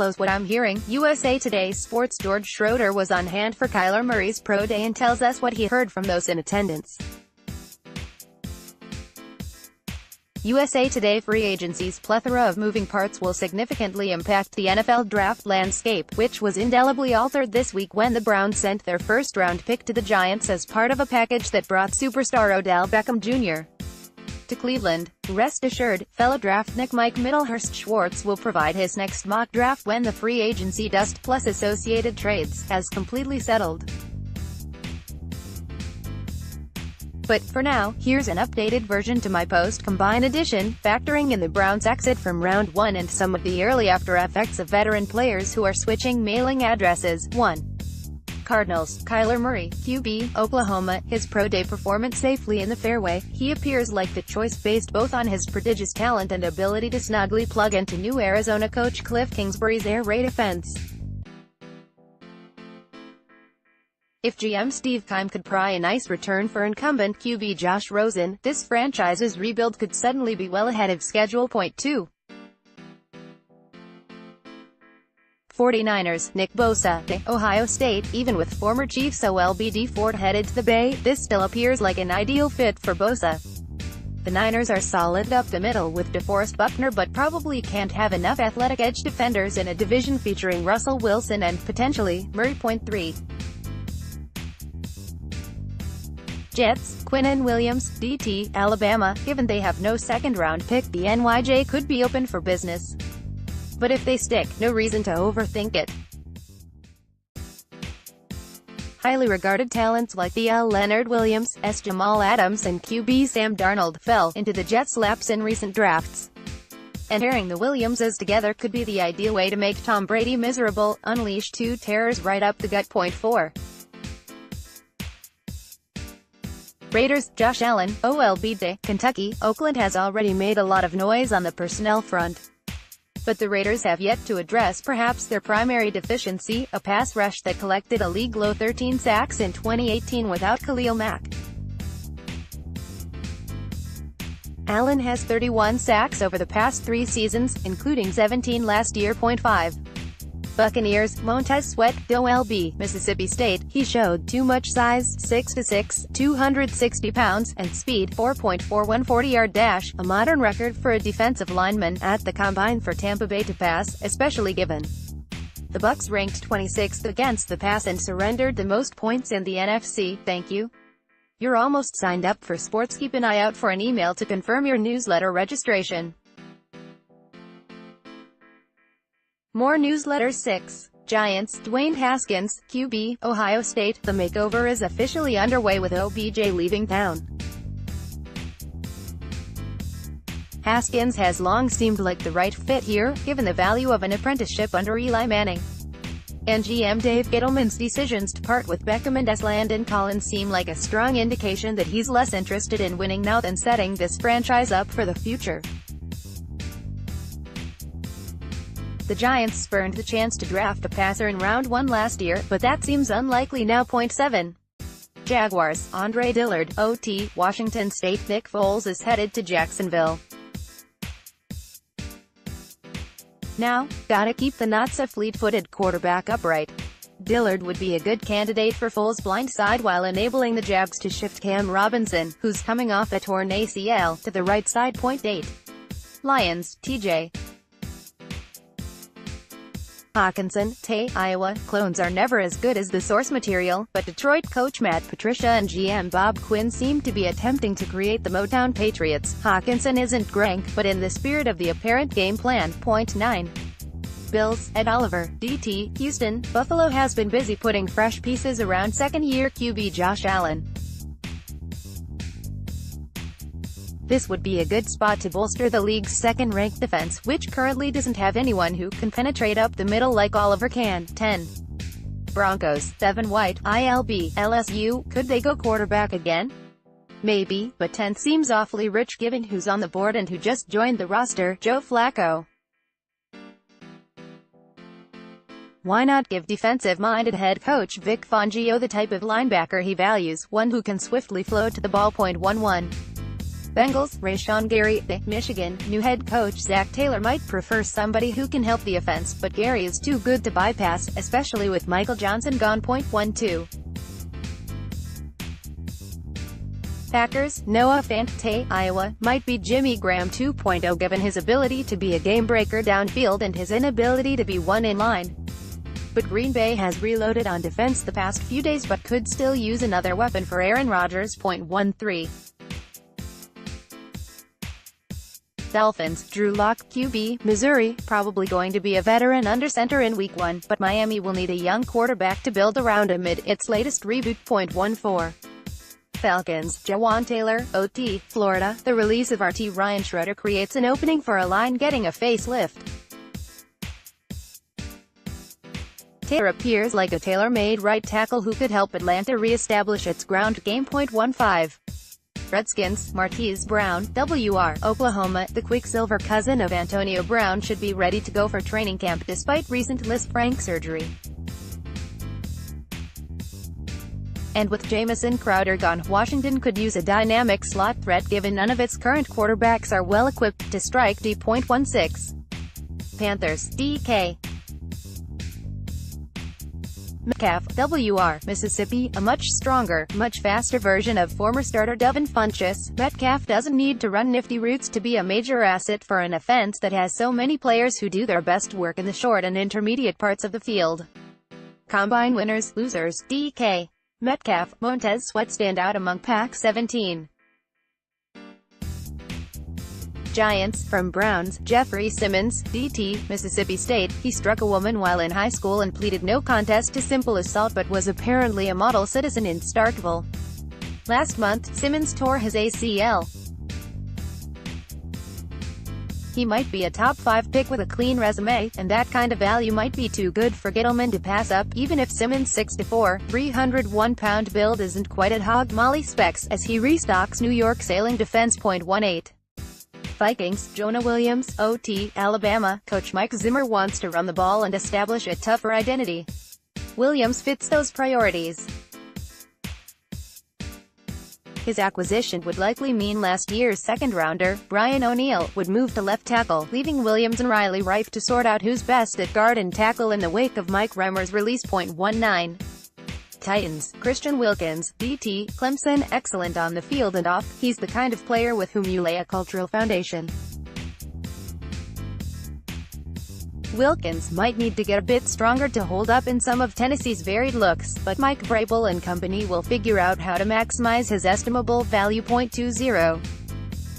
disclose what I'm hearing. USA Today Sports George Schroeder was on hand for Kyler Murray's pro day and tells us what he heard from those in attendance. USA Today free agency's plethora of moving parts will significantly impact the NFL draft landscape, which was indelibly altered this week when the Browns sent their first-round pick to the Giants as part of a package that brought superstar Odell Beckham Jr. to Cleveland. Rest assured, fellow draftnik Mike Middlehurst-Schwartz will provide his next mock draft when the free agency dust plus associated trades has completely settled. But for now, here's an updated version to my post-combine edition, factoring in the Browns' exit from round 1 and some of the early after-effects of veteran players who are switching mailing addresses. 1. Cardinals, Kyler Murray, QB, Oklahoma. His pro day performance safely in the fairway. He appears like the choice based both on his prodigious talent and ability to snugly plug into new Arizona coach Cliff Kingsbury's air raid offense. If GM Steve Keim could pry a nice return for incumbent QB Josh Rosen, this franchise's rebuild could suddenly be well ahead of schedule. 2. 49ers, Nick Bosa, Ohio State. Even with former Chiefs OLBD Ford headed to the Bay, this still appears like an ideal fit for Bosa. The Niners are solid up the middle with DeForest Buckner but probably can't have enough athletic edge defenders in a division featuring Russell Wilson and, potentially, Murray. 3. Jets, Quinnen Williams, DT, Alabama. Given they have no second-round pick, the NYJ could be open for business. But if they stick, no reason to overthink it. Highly regarded talents like DL Leonard Williams, S. Jamal Adams and QB Sam Darnold fell into the Jets' laps in recent drafts. And pairing the Williamses together could be the ideal way to make Tom Brady miserable. Unleash two terrors right up the gut. 4. Raiders, Josh Allen, OLBD, Kentucky. Oakland has already made a lot of noise on the personnel front. But the Raiders have yet to address perhaps their primary deficiency, a pass rush that collected a league-low 13 sacks in 2018 without Khalil Mack. Allen has 31 sacks over the past 3 seasons, including 17 last year. 5. Buccaneers, Montez Sweat, OLB, Mississippi State. He showed too much size, 6'6", 260 pounds, and speed, 4.41 40-yard dash, a modern record for a defensive lineman, at the combine for Tampa Bay to pass, especially given the Bucs ranked 26th against the pass and surrendered the most points in the NFC. Thank you. You're almost signed up for sports. Keep an eye out for an email to confirm your newsletter registration. More newsletters. 6. Giants, Dwayne Haskins, QB, Ohio State. The makeover is officially underway with OBJ leaving town. Haskins has long seemed like the right fit here, given the value of an apprenticeship under Eli Manning. And GM Dave Gettleman's decisions to part with Beckham and Landon Collins seem like a strong indication that he's less interested in winning now than setting this franchise up for the future. The Giants spurned the chance to draft a passer in round 1 last year, but that seems unlikely now. 7. Jaguars, Andre Dillard, OT, Washington State. Nick Foles is headed to Jacksonville. Now, gotta keep the not-so-fleet-footed quarterback upright. Dillard would be a good candidate for Foles' blind side while enabling the Jags to shift Cam Robinson, who's coming off a torn ACL, to the right side. 8. Lions, TJ Hawkinson, Iowa. Clones are never as good as the source material, but Detroit coach Matt Patricia and GM Bob Quinn seem to be attempting to create the Motown Patriots. Hawkinson isn't Gronk, but in the spirit of the apparent game plan. 9. Bills, Ed Oliver, DT, Houston. Buffalo has been busy putting fresh pieces around second-year QB Josh Allen. This would be a good spot to bolster the league's second-ranked defense, which currently doesn't have anyone who can penetrate up the middle like Oliver can. 10. Broncos, Devin White, ILB, LSU. Could they go quarterback again? Maybe, but 10 seems awfully rich given who's on the board and who just joined the roster, Joe Flacco. Why not give defensive-minded head coach Vic Fangio the type of linebacker he values, one who can swiftly float to the ball. 11. Bengals, Rashawn Gary, Michigan. New head coach Zach Taylor might prefer somebody who can help the offense, but Gary is too good to bypass, especially with Michael Johnson gone. 12. Packers, Noah Fant, Iowa, might be Jimmy Graham 2.0 given his ability to be a game-breaker downfield and his inability to be one in line. But Green Bay has reloaded on defense the past few days but could still use another weapon for Aaron Rodgers. 13. Dolphins, Drew Lock, QB, Missouri, probably going to be a veteran under center in Week 1, but Miami will need a young quarterback to build around amid its latest reboot. 14. Falcons, Jawan Taylor, OT, Florida. The release of RT Ryan Schroeder creates an opening for a line getting a facelift. Taylor appears like a tailor-made right tackle who could help Atlanta re-establish its ground game. 15. Redskins, Marquise Brown, WR, Oklahoma. The Quicksilver cousin of Antonio Brown should be ready to go for training camp despite recent Lisfranc surgery. And with Jamison Crowder gone, Washington could use a dynamic slot threat given none of its current quarterbacks are well equipped to strike. 16. Panthers, DK Metcalf, WR, Mississippi, a much stronger, much faster version of former starter Devin Funchess. Metcalf doesn't need to run nifty routes to be a major asset for an offense that has so many players who do their best work in the short and intermediate parts of the field. Combine winners, losers, DK Metcalf, Montez Sweat stand out among Pac-17. Giants, from Browns, Jeffrey Simmons, DT, Mississippi State. He struck a woman while in high school and pleaded no contest to simple assault but was apparently a model citizen in Starkville. Last month, Simmons tore his ACL. He might be a top 5 pick with a clean resume, and that kind of value might be too good for Gettleman to pass up, even if Simmons' 6'4", 301-pound build isn't quite at hog molly specs, as he restocks New York sailing defense. 18. Vikings, Jonah Williams, OT, Alabama. Coach Mike Zimmer wants to run the ball and establish a tougher identity. Williams fits those priorities. His acquisition would likely mean last year's second-rounder, Brian O'Neill, would move to left tackle, leaving Williams and Riley Reiff to sort out who's best at guard and tackle in the wake of Mike Remmer's release. 19. Titans, Christian Wilkins, DT, Clemson, excellent on the field and off. He's the kind of player with whom you lay a cultural foundation. Wilkins might need to get a bit stronger to hold up in some of Tennessee's varied looks, but Mike Vrabel and company will figure out how to maximize his estimable value. 20.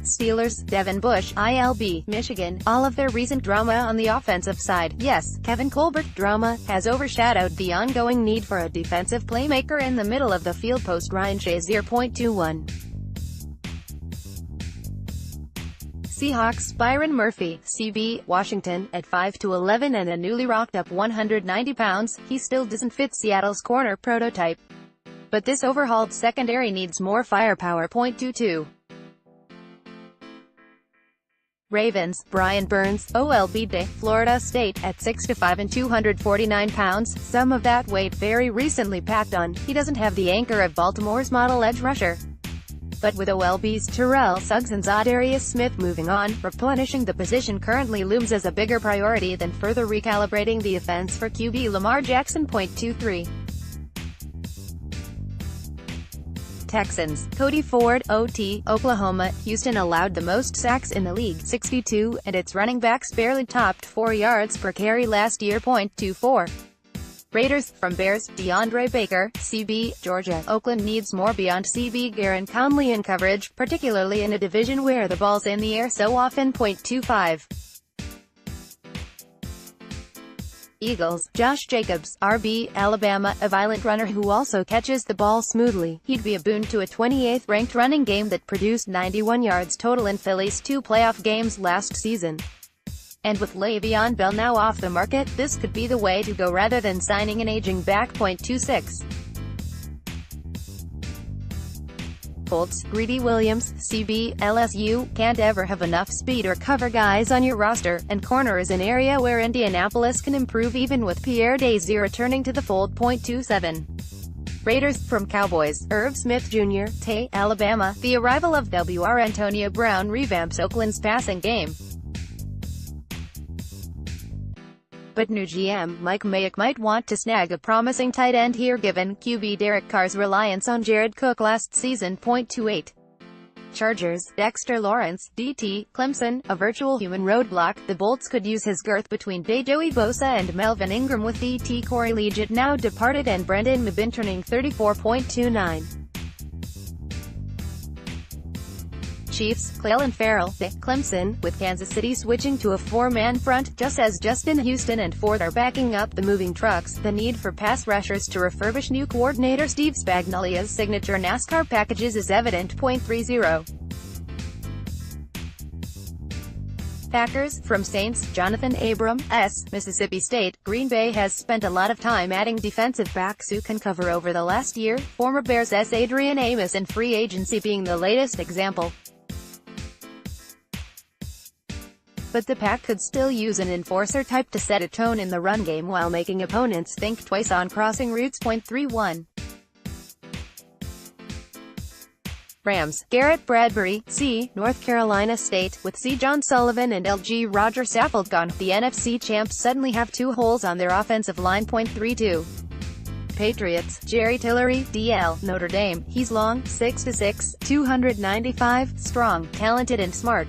Steelers, Devin Bush, ILB, Michigan. All of their recent drama on the offensive side, yes, Kevin Colbert drama, has overshadowed the ongoing need for a defensive playmaker in the middle of the field. Post Ryan Shazier. 21. Seahawks, Byron Murphy, CB, Washington. At 5'11" and a newly rocked up 190 pounds, he still doesn't fit Seattle's corner prototype. But this overhauled secondary needs more firepower. 22. Ravens, Brian Burns, OLB, Florida State. At 6'5" and 249 pounds, some of that weight very recently packed on, he doesn't have the anchor of Baltimore's model edge rusher. But with OLB's Terrell Suggs and Zadarius Smith moving on, replenishing the position currently looms as a bigger priority than further recalibrating the offense for QB Lamar Jackson. 23. Texans, Cody Ford, OT, Oklahoma. Houston allowed the most sacks in the league, 62, and its running backs barely topped 4 yards per carry last year. 24. Raiders, from Bears, DeAndre Baker, CB, Georgia. Oakland needs more beyond CB Garen Conley in coverage, particularly in a division where the ball's in the air so often. 25. Eagles, Josh Jacobs, RB, Alabama, a violent runner who also catches the ball smoothly. He'd be a boon to a 28th ranked running game that produced 91 yards total in Philly's 2 playoff games last season. And with Le'Veon Bell now off the market, this could be the way to go rather than signing an aging back. 26. Colts, Greedy Williams, CB, LSU. Can't ever have enough speed or cover guys on your roster, and corner is an area where Indianapolis can improve even with Pierre Desir returning to the fold. 27. Raiders from Cowboys, Irv Smith Jr., Alabama. The arrival of WR Antonio Brown revamps Oakland's passing game. But new GM Mike Mayock might want to snag a promising tight end here given QB Derek Carr's reliance on Jared Cook last season. 28. Chargers, Dexter Lawrence, DT, Clemson, a virtual human roadblock. The Bolts could use his girth between Joey Bosa and Melvin Ingram with DT Corey Liuget now departed and Brendan Mabin turning 34.29. Chiefs, Clelin Ferrell, Clemson, with Kansas City switching to a four-man front, just as Justin Houston and Ford are backing up the moving trucks. The need for pass rushers to refurbish new coordinator Steve Spagnuolo's signature NASCAR packages is evident. 30. Packers, from Saints, Jonathan Abram, Mississippi State. Green Bay has spent a lot of time adding defensive backs who can cover over the last year, former Bears Adrian Amos and free agency being the latest example. But the Pack could still use an enforcer type to set a tone in the run game while making opponents think twice on crossing routes. 31. Rams, Garrett Bradbury, North Carolina State, with John Sullivan and LG Roger Saffold gone. The NFC champs suddenly have two holes on their offensive line. 32. Patriots, Jerry Tillery, DL, Notre Dame. He's long, 6'6", 295, strong, talented and smart.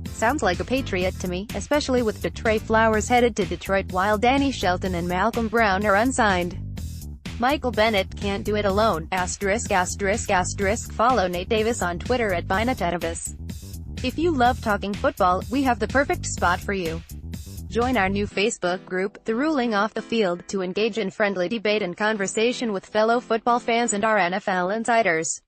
Sounds like a Patriot to me, especially with Detroit Flowers headed to Detroit while Danny Shelton and Malcolm Brown are unsigned. Michael Bennett can't do it alone. *****. Follow Nate Davis on Twitter at @BynetDavis. If you love talking football, we have the perfect spot for you. Join our new Facebook group, The Ruling Off the Field, to engage in friendly debate and conversation with fellow football fans and our NFL insiders.